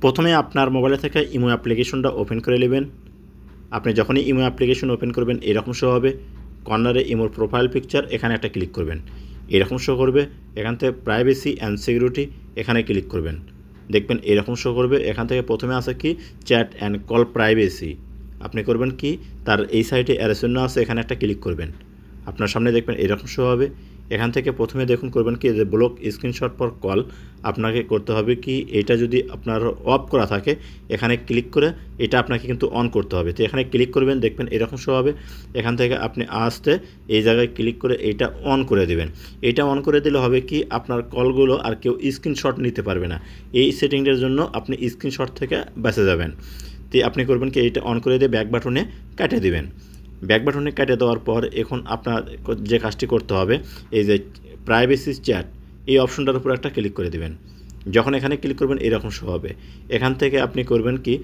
প্রথমে আপনার মোবাইলে থেকে ইমো অ্যাপ্লিকেশনটা ওপেন করে নেবেন। আপনি যখনই ইমো অ্যাপ্লিকেশন ওপেন করবেন এরকম শো হবে, কর্নারে ইমোর প্রোফাইল পিকচার এখানে একটা ক্লিক করবেন, এরকম শো করবে। এখান থেকে প্রাইভেসি অ্যান্ড সিকিউরিটি এখানে ক্লিক করবেন, দেখবেন এরকম শো করবে। এখান থেকে প্রথমে আছে কি চ্যাট অ্যান্ড কল প্রাইভেসি, আপনি করবেন কি তার এই সাইডে অ্যারোচিহ্ন আছে এখানে একটা ক্লিক করবেন, আপনার সামনে দেখবেন এরকম শো হবে। এখান থেকে প্রথমে দেখুন করবেন কি যে ব্লক স্ক্রিনশট ফর কল, আপনাকে করতে হবে কি এটা যদি আপনার অফ করা থাকে এখানে ক্লিক করে এটা আপনাকে কিন্তু অন করতে হবে। তো এখানে ক্লিক করবেন, দেখবেন এরকম শো হবে। এখান থেকে আপনি আসতে এই জায়গায় ক্লিক করে এইটা অন করে দেবেন। এটা অন করে দিলে হবে কি আপনার কলগুলো আর কেউ স্ক্রিনশট নিতে পারবে না। এই সেটিংয়ের জন্য আপনি স্ক্রিনশট থেকে বেঁচে যাবেন। তো আপনি করবেন কি এইটা অন করে দিয়ে ব্যাক বাটনে কেটে দিবেন। ব্যাক বাটনে কেটে দেওয়ার পর এখন আপনার যে কাজটি করতে হবে এই যে প্রাইভেসি চ্যাট এই অপশনটার উপর একটা ক্লিক করে দেবেন। যখন এখানে ক্লিক করবেন এরকম শো হবে। এখান থেকে আপনি করবেন কি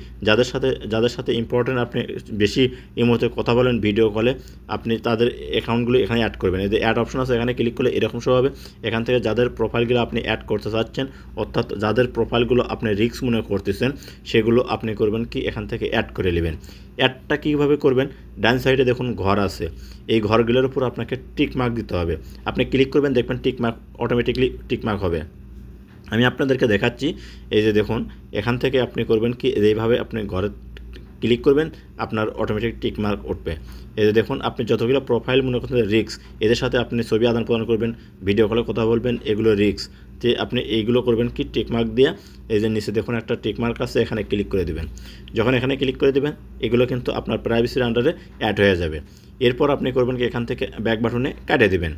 যাদের সাথে ইম্পর্টেন্ট আপনি বেশি ইমোতে কথা বলেন ভিডিও কলে, আপনি তাদের অ্যাকাউন্টগুলো এখানে অ্যাড করবেন। এই যে অ্যাড অপশন আছে এখানে ক্লিক করলে এরকম শো হবে। এখান থেকে যাদের প্রোফাইলগুলো আপনি অ্যাড করতে চাচ্ছেন অর্থাৎ যাদের প্রোফাইলগুলো আপনি রিস্ক মনে করতেছেন সেগুলো আপনি করবেন কি এখান থেকে অ্যাড করে নেবেন। অ্যাডটা কীভাবে করবেন, ডান সাইডে দেখুন ঘর আছে, এই ঘরগুলোর উপর আপনাকে টিক মার্ক দিতে হবে। আপনি ক্লিক করবেন, দেখবেন tick mark automatically tick mark হবে। আমি আপনাদেরকে দেখাচ্ছি, এই যে দেখুন এখান থেকে আপনি করবেন কি এইভাবে আপনি ঘরে ক্লিক করবেন, আপনার অটোমেটিক টিক মার্ক উঠবে। এই যে দেখুন আপনি যতগুলো প্রোফাইল মনে করতে রিস্ক, এদের সাথে আপনি ছবি আদান প্রদান করবেন, ভিডিও কলে কথা বলবেন, এগুলো রিস্ক। তো আপনি এইগুলো করবেন কি টিক মার্ক দিয়ে, এই যে নিচে দেখুন একটা টিক মার্ক আছে এখানে ক্লিক করে দেবেন। যখন এখানে ক্লিক করে দেবেন এগুলো কিন্তু আপনার প্রাইভেসির আন্ডারে অ্যাড হয়ে যাবে। এরপর আপনি করবেন কি এখান থেকে ব্যাক বাটনে কেটে দেবেন।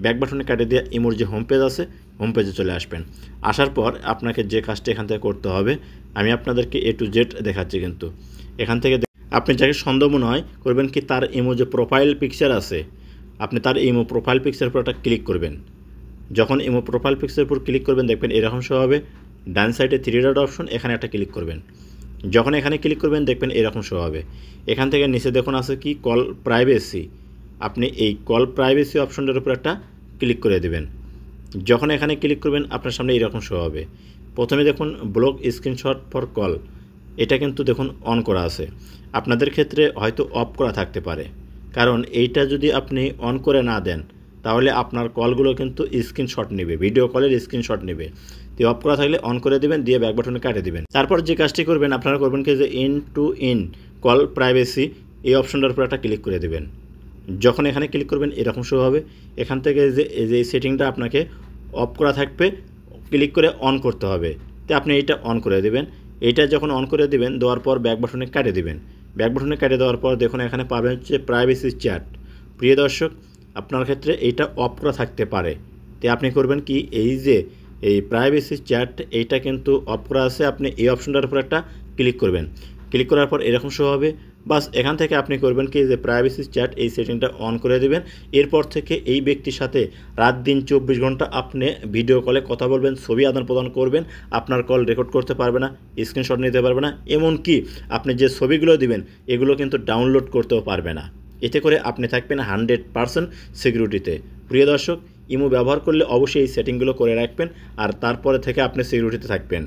ব্যাক বাটনে কেটে দিয়ে ইমোর যে হোম পেজ আছে হোম পেজে চলে আসবেন। আসার পর আপনাকে যে কাজটি এখান থেকে করতে হবে আমি আপনাদেরকে A to Z দেখাচ্ছি। কিন্তু এখান থেকে আপনি যাকে সন্দেহ মনে হয় করবেন কি তার ইমো যে প্রোফাইল পিকচার আছে আপনি তার ইমো প্রোফাইল পিকচার উপর একটা ক্লিক করবেন। যখন ইমো প্রোফাইল পিকচার উপর ক্লিক করবেন দেখবেন এরকম শো হবে, ডান সাইডে 3 ডট অপশন এখানে একটা ক্লিক করবেন। যখন এখানে ক্লিক করবেন দেখবেন এরকম শো হবে। এখান থেকে নিচে দেখুন আছে কি কল প্রাইভেসি, আপনি এই কল প্রাইভেসি অপশনটার উপর একটা ক্লিক করে দেবেন। যখন এখানে ক্লিক করবেন আপনার সামনে এরকম শো হবে। প্রথমে দেখুন ব্লক স্ক্রিনশট ফর কল, এটা কিন্তু দেখুন অন করা আছে, আপনাদের ক্ষেত্রে হয়তো অফ করা থাকতে পারে, কারণ এইটা যদি আপনি অন করে না দেন তাহলে আপনার কলগুলো কিন্তু স্ক্রিনশট নেবে, ভিডিও কলের স্ক্রিনশট নেবে। তো অফ করা থাকলে অন করে দেবেন, দিয়ে ব্যাক বাটনে কাটে দেবেন। তারপর যে কাজটি করবেন আপনারা করবেন কি যে in to in call privacy এই অপশনটার উপর একটা ক্লিক করে দেবেন। যখন এখানে ক্লিক করবেন এরকম শো হবে। এখান থেকে যে সেটিংটা আপনাকে অফ করা থাকবে ক্লিক করে অন করতে হবে, তো আপনি এইটা অন করে দেবেন। এইটা যখন অন করে দেবেন দেওয়ার পর ব্যাক বাটনে কেটে দেবেন। ব্যাক বাটনে কেটে দেওয়ার পর দেখুন এখানে পাবেন হচ্ছে প্রাইভেসি চ্যাট। প্রিয় দর্শক আপনার ক্ষেত্রে এইটা অফ করা থাকতে পারে, তো আপনি করবেন কি এই যে এই প্রাইভেসি চ্যাট এইটা কিন্তু অফ করা আছে, আপনি এই অপশনটার উপর একটা ক্লিক করবেন। ক্লিক করার পর এরকম শো হবে। বাস এখান থেকে আপনি করবেন কি যে প্রাইভেসি চ্যাট এই সেটিংটা অন করে দেবেন। এরপর থেকে এই ব্যক্তির সাথে রাত দিন 24 ঘন্টা আপনি ভিডিও কলে কথা বলবেন, ছবি আদান প্রদান করবেন, আপনার কল রেকর্ড করতে পারবে না, স্ক্রিনশট নিতে পারবে না, এমনকি আপনি যে ছবিগুলো দিবেন এগুলো কিন্তু ডাউনলোড করতেও পারবে না। এতে করে আপনি থাকবেন 100% সিকিউরিটিতে। প্রিয় দর্শক ইমো ব্যবহার করলে অবশ্যই এই সেটিংগুলো করে রাখবেন আর তারপরে থেকে আপনি সিকিউরিটিতে থাকবেন।